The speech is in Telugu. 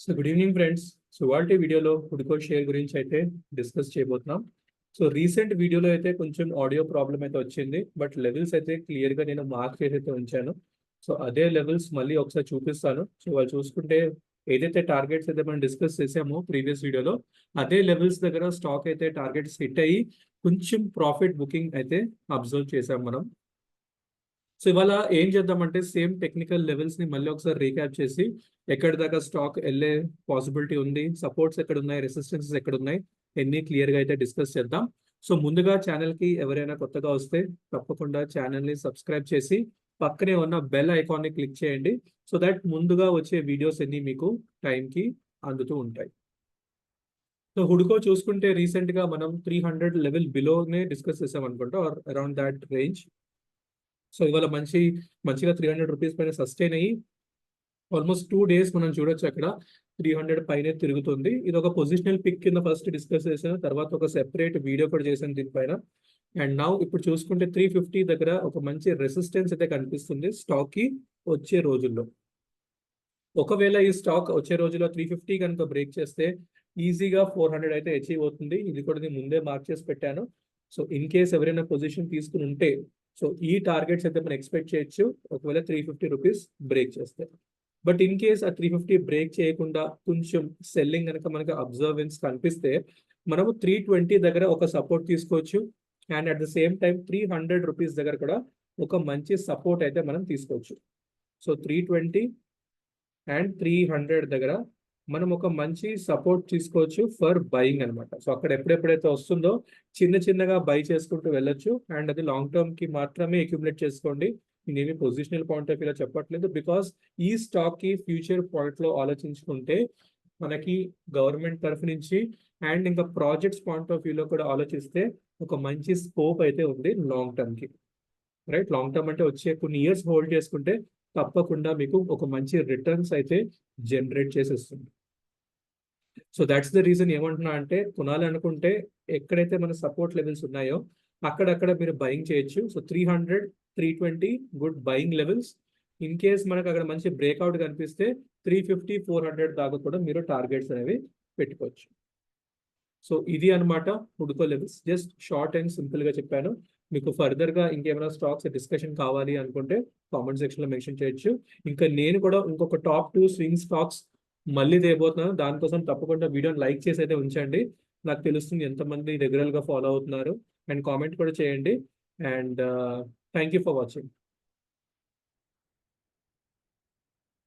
So good evening friends. So వాటి వీడియోలో హుడ్కో షేర్ గురించి అయితే డిస్కస్ చేయబోతున్నాం. సో రీసెంట్ వీడియోలో అయితే కొంచెం ఆడియో ప్రాబ్లం అయితే వచ్చింది, బట్ లెవెల్స్ అయితే క్లియర్గా నేను మార్క్ చేసి అయితే ఉంచాను. సో అదే లెవెల్స్ మళ్ళీ ఒకసారి చూపిస్తాను. సో వాళ్ళు చూసుకుంటే ఏదైతే టార్గెట్స్ అయితే మనం డిస్కస్ చేసామో ప్రీవియస్ వీడియోలో, అదే లెవెల్స్ దగ్గర స్టాక్ అయితే టార్గెట్స్ హిట్ అయ్యి కొంచెం ప్రాఫిట్ బుకింగ్ అయితే అబ్జర్వ్ చేసాం మనం. సో ఇవాళ ఏం చేద్దామంటే సేమ్ టెక్నికల్ లెవెల్స్ ని మళ్ళీ ఒకసారి రీక్యాప్ చేసి ఎక్కడి దాకా స్టాక్ వెళ్ళే పాసిబిలిటీ ఉంది, సపోర్ట్స్ ఎక్కడ ఉన్నాయి, రెసిస్టెన్సెస్ ఎక్కడ ఉన్నాయి, ఎన్ని క్లియర్ గా అయితే డిస్కస్ చేద్దాం. సో ముందుగా ఛానల్ కి ఎవరైనా కొత్తగా వస్తే తప్పకుండా ఛానల్ ని సబ్స్క్రైబ్ చేసి పక్కనే ఉన్న బెల్ ఐకాన్ ని క్లిక్ చేయండి. సో దట్ ముందుగా వచ్చే వీడియోస్ అన్ని మీకు టైంకి అందుతూ ఉంటాయి. సో హుడ్కో చూసుకుంటే రీసెంట్ గా మనం 300 లెవెల్ బిలోనే డిస్కస్ చేసాం అనుకుంటా, or around that range. So ఇవాళ మంచిగా 300 రూపీస్ పైన సస్టైన్ అయ్యి ఆల్మోస్ట్ 2 days మనం చూడొచ్చు అక్కడ 300 పైనే తిరుగుతుంది. ఇది ఒక పొజిషనల్ పిక్ కింద ఫస్ట్ డిస్కస్ చేసాను, తర్వాత ఒక సెపరేట్ వీడియో కూడా చేశాను దీనిపైన. అండ్ నౌ ఇప్పుడు చూసుకుంటే 350 దగ్గర ఒక మంచి రెసిస్టెన్స్ అయితే కనిపిస్తుంది స్టాక్ కి వచ్చే రోజుల్లో. ఒకవేళ ఈ స్టాక్ వచ్చే రోజుల్లో 350 కనుక బ్రేక్ చేస్తే ఈజీగా 400 అయితే అచీవ్ అవుతుంది. ఇది కూడా నేను ముందే మార్క్ చేసి పెట్టాను. సో ఇన్ కేస్ ఎవరైనా పొజిషన్ తీసుకుని ఉంటే సో ఈ టార్గెట్స్ అయితే మనం ఎక్స్పెక్ట్ చేయొచ్చు ఒకవేళ 350 రూపీస్ బ్రేక్ చేస్తే. బట్ ఇన్ కేస్ ఆ 350 బ్రేక్ చేయకుండా కొంచెం సెల్లింగ్ కనుక మనకి అబ్జర్వెన్స్ కనిపిస్తే మనము 320 దగ్గర ఒక సపోర్ట్ తీసుకోవచ్చు. And at the same time 300 rupees దగ్గర కూడా ఒక మంచి సపోర్ట్ అయితే మనం తీసుకోవచ్చు. సో 320 అండ్ 300 దగ్గర మనం ఒక మంచి సపోర్ట్ తీసుకోవచ్చు ఫర్ బయింగ్ అనమాట. సో అక్కడ ఎప్పుడెప్పుడైతే వస్తుందో చిన్నగా బై చేసుకుంటూ వెళ్ళొచ్చు. అండ్ అది లాంగ్ టర్మ్ కి మాత్రమే అక్యుములేట్ చేసుకోండి. నేనేమి పొజిషనల్ పాయింట్ ఆఫ్ వ్యూలో చెప్పట్లేదు, బికాస్ ఈ స్టాక్ కి ఫ్యూచర్ పాయింట్ లో ఆలోచించుకుంటే మనకి గవర్నమెంట్ తరఫు నుంచి అండ్ ఇంకా ప్రాజెక్ట్స్ పాయింట్ ఆఫ్ వ్యూలో కూడా ఆలోచిస్తే ఒక మంచి స్కోప్ అయితే ఉంది లాంగ్ టర్మ్ కి. రైట్, లాంగ్ టర్మ్ అంటే వచ్చే కొన్ని ఇయర్స్ హోల్డ్ చేసుకుంటే తప్పకుండా మీకు ఒక మంచి రిటర్న్స్ అయితే జనరేట్ చేసేస్తుంది. సో దాట్స్ ద రీజన్ ఏమంటున్నా అంటే కొనాలి అనుకుంటే ఎక్కడైతే మన సపోర్ట్ లెవెల్స్ ఉన్నాయో అక్కడక్కడ మీరు బయింగ్ చేయొచ్చు. So 300, 320 good buying levels. In case మనకు అక్కడ మంచి బ్రేక్అవుట్ కనిపిస్తే 350, 400 దాకా కూడా మీరు టార్గెట్స్ అనేవి పెట్టుకోవచ్చు. సో ఇది అనమాట హుడ్కో levels. Just short and simple గా చెప్పాను. మీకు ఫర్దర్ గా ఇంకేమైనా స్టాక్స్ డిస్కషన్ కావాలి అనుకుంటే కామెంట్ సెక్షన్ లో మెన్షన్ చేయొచ్చు. ఇంకా నేను కూడా ఇంకొక టాప్ 2 స్వింగ్ స్టాక్స్ మళ్ళీ తేయబోతున్నాను. దానికోసం తప్పకుండా వీడియోని లైక్ చేసి అయితే ఉంచండి. నాకు తెలుస్తుంది ఎంతమంది రెగ్యులర్ గా ఫాలో అవుతున్నారు. అండ్ కామెంట్ కూడా చేయండి. And thank you for watching.